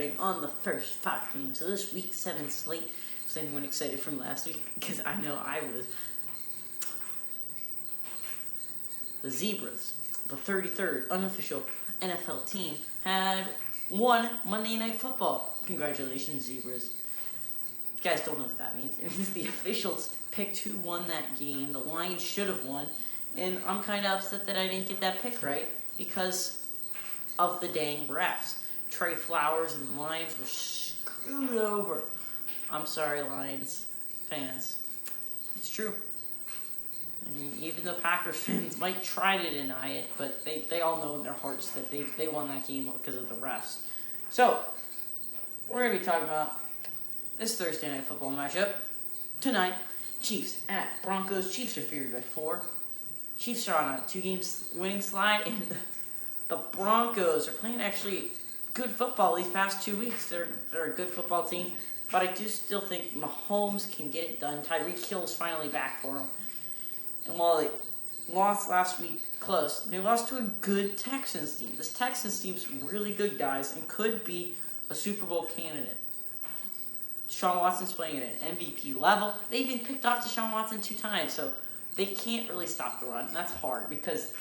betting on the first 5 games of this week 7 slate. Was anyone excited from last week? Because I know I was. The Zebras, the 33rd unofficial NFL team, had won Monday Night Football. Congratulations, Zebras. If you guys don't know what that means, it means the officials picked who won that game. The Lions should have won, and I'm kind of upset that I didn't get that pick right because of the dang refs. Trey Flowers and the Lions were screwed over. I'm sorry, Lions fans. It's true. And even though Packers fans might try to deny it, but they all know in their hearts that they won that game because of the refs. So, we're going to be talking about this Thursday Night Football matchup. Tonight, Chiefs at Broncos. Chiefs are favored by 4. Chiefs are on a 2-game winning slide, and the Broncos are playing actually good football these past 2 weeks. They're a good football team, but I do still think Mahomes can get it done. Tyreek Hill's finally back for him. And while they lost last week close, they lost to a good Texans team. This Texans team's really good, guys, and could be a Super Bowl candidate. Deshaun Watson's playing at an MVP level. They even picked off Deshaun Watson 2 times, so they can't really stop the run. And that's hard because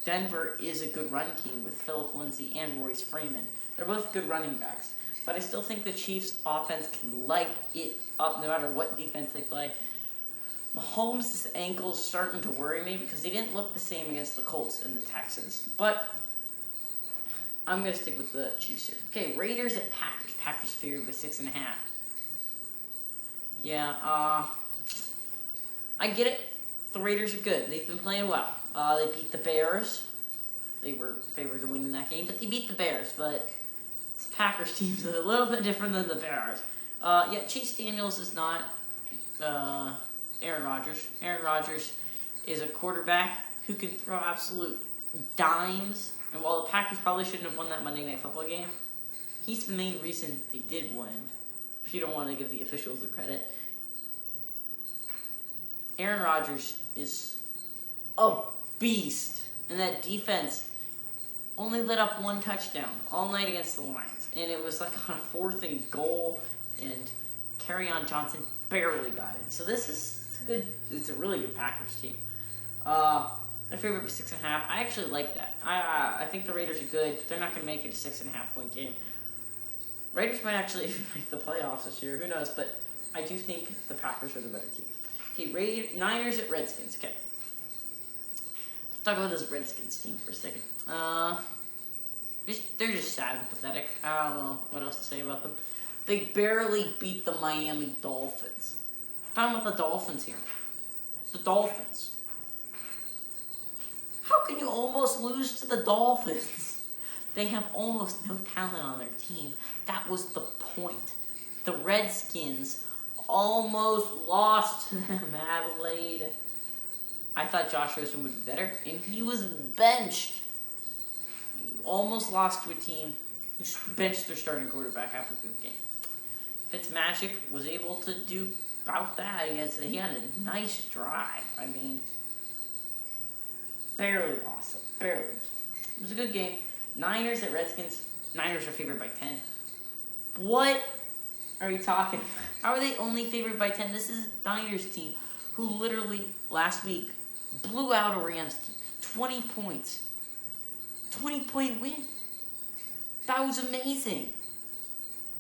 Denver is a good run team with Phillip Lindsay and Royce Freeman. They're both good running backs. But I still think the Chiefs' offense can light it up no matter what defense they play. Mahomes' ankle's starting to worry me because they didn't look the same against the Colts and the Texans. But I'm going to stick with the Chiefs here. Okay, Raiders at Packers. Packers favored by 6.5. Yeah, I get it. The Raiders are good. They've been playing well. They beat the Bears. They were favored to win in that game, but they beat the Bears. But this Packers team's a little bit different than the Bears. Chase Daniels is not Aaron Rodgers. Aaron Rodgers is a quarterback who can throw absolute dimes. And while the Packers probably shouldn't have won that Monday Night Football game, he's the main reason they did win. If you don't want to give the officials the credit. Aaron Rodgers is a beast. And that defense only let up 1 touchdown all night against the Lions. And it was like on a 4th and goal. And Kerryon Johnson barely got it. So this is good. It's a really good Packers team. Their favorite by 6.5. I actually like that. I think the Raiders are good. They're not going to make it a 6.5 point game. Raiders might actually make the playoffs this year. Who knows? But I do think the Packers are the better team. Okay, Niners at Redskins. Okay. Let's talk about this Redskins team for a second. They're just sad and pathetic. I don't know what else to say about them. They barely beat the Miami Dolphins. Talking about the Dolphins here. The Dolphins. How can you almost lose to the Dolphins? They have almost no talent on their team. That was the point. The Redskins almost lost to them, Adelaide. I thought Josh Rosen would be better, and he was benched. He almost lost to a team who benched their starting quarterback halfway through the game. Fitzmagic was able to do about that. He had a nice drive. I mean, barely lost. Barely. It was a good game. Niners at Redskins. Niners are favored by 10. What are you talking about? How are they only favored by 10? This is Niners team who literally last week blew out a Rams team. 20 points. 20-point win. That was amazing.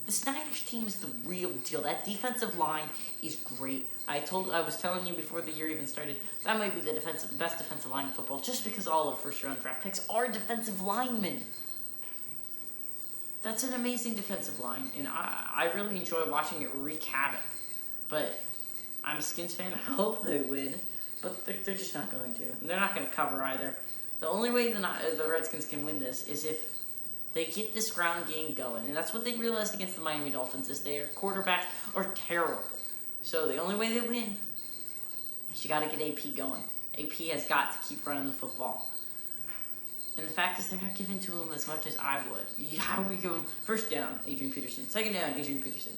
The Niners team is the real deal. That defensive line is great. I was telling you before the year even started, that might be the best defensive line in football, just because all of first-round draft picks are defensive linemen. That's an amazing defensive line, and I really enjoy watching it wreak havoc. But I'm a Skins fan. I hope they win, but they're just not going to. And they're not going to cover either. The only way the Redskins can win this is if they get this ground game going, and that's what they realized against the Miami Dolphins, is their quarterbacks are terrible. So the only way they win is you got to get AP going. AP has got to keep running the football. And the fact is they're not giving to him as much as I would. How would we give him first down, Adrian Peterson, second down, Adrian Peterson.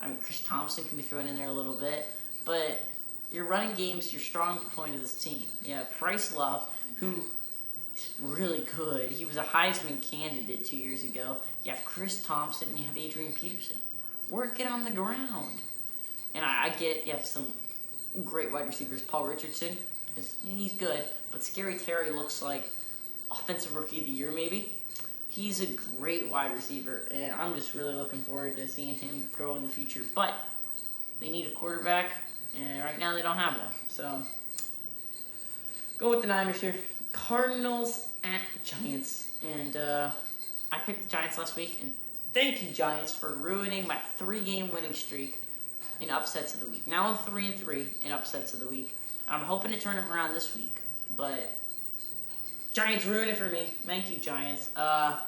I mean, Chris Thompson can be thrown in there a little bit, but your running game's your strong point of this team. You have Bryce Love, who really good. He was a Heisman candidate 2 years ago. You have Chris Thompson and you have Adrian Peterson. Work it on the ground. And I get it. You have some great wide receivers. Paul Richardson, he's good. But Scary Terry looks like Offensive Rookie of the Year, maybe. He's a great wide receiver, and I'm just really looking forward to seeing him grow in the future. But they need a quarterback, and right now they don't have one. So, go with the Niners here. Cardinals at Giants. And I picked the Giants last week, and thank you, Giants, for ruining my 3-game winning streak in upsets of the week. Now I'm 3-3 in upsets of the week. I'm hoping to turn it around this week, but Giants ruined it for me. Thank you, Giants. But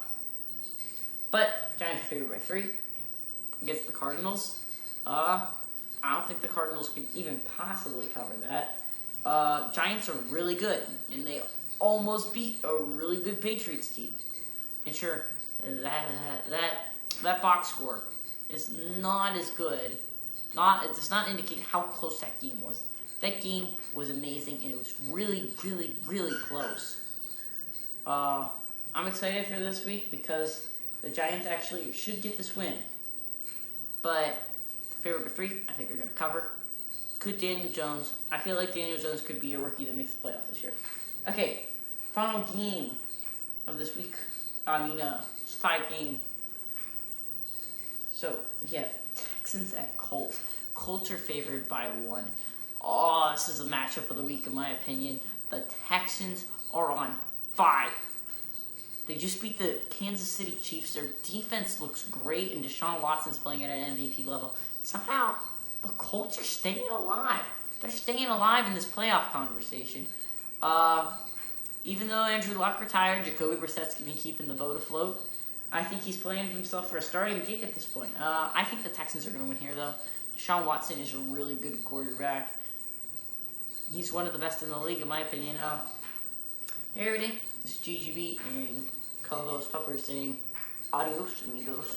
Giants are favored by 3 against the Cardinals. I don't think the Cardinals can even possibly cover that. Giants are really good, and they almost beat a really good Patriots team. And sure, that box score is not as good. It does not indicate how close that game was. That game was amazing, and it was really, really, really close. I'm excited for this week because the Giants actually should get this win. But favorite by 3, I think they're going to cover. Could Daniel Jones? I feel like Daniel Jones could be a rookie that makes the playoffs this year. Okay, final game of this week. It's 5-game. So you have Texans at Colts. Colts are favored by 1. Oh, this is a matchup of the week in my opinion. The Texans are on fire. They just beat the Kansas City Chiefs. Their defense looks great, and Deshaun Watson's playing at an MVP level. Somehow, the Colts are staying alive. They're staying alive in this playoff conversation. Even though Andrew Luck retired, Jacoby Brissett's been keeping the boat afloat. I think he's playing himself for a starting gig at this point. I think the Texans are going to win here, though. Deshaun Watson is a really good quarterback. He's one of the best in the league, in my opinion. Hey, everybody. This is GGB and co-host Pupper saying adios, amigos.